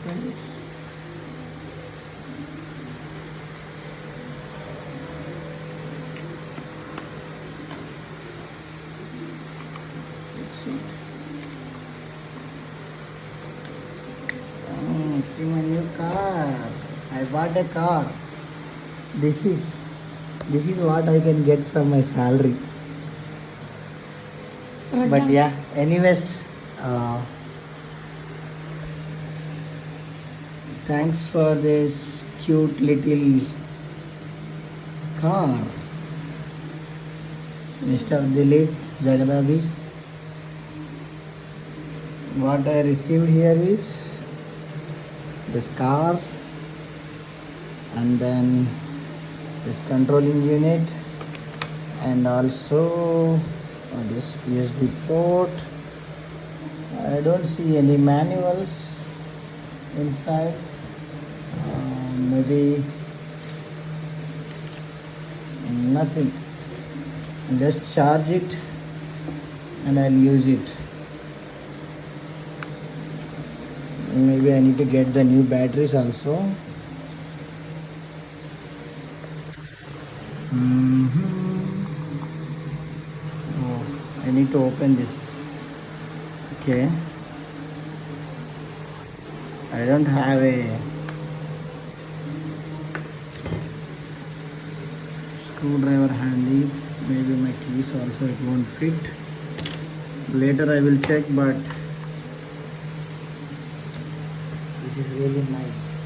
open it. That's it. See my new car. I bought a car. This is this is what I can get from my salary. But yeah, anyways, thanks for this cute little car, Mr. Dilip Jagadabi. What I received here is this car and then this controlling unit and also this USB port. I don't see any manuals inside. Maybe nothing. I'll just charge it and I'll use it. Maybe I need to get the new batteries also. Oh, I need to open this. Okay. I don't have a screwdriver handy. Maybe my keys also it won't fit. Later I will check, but this is really nice.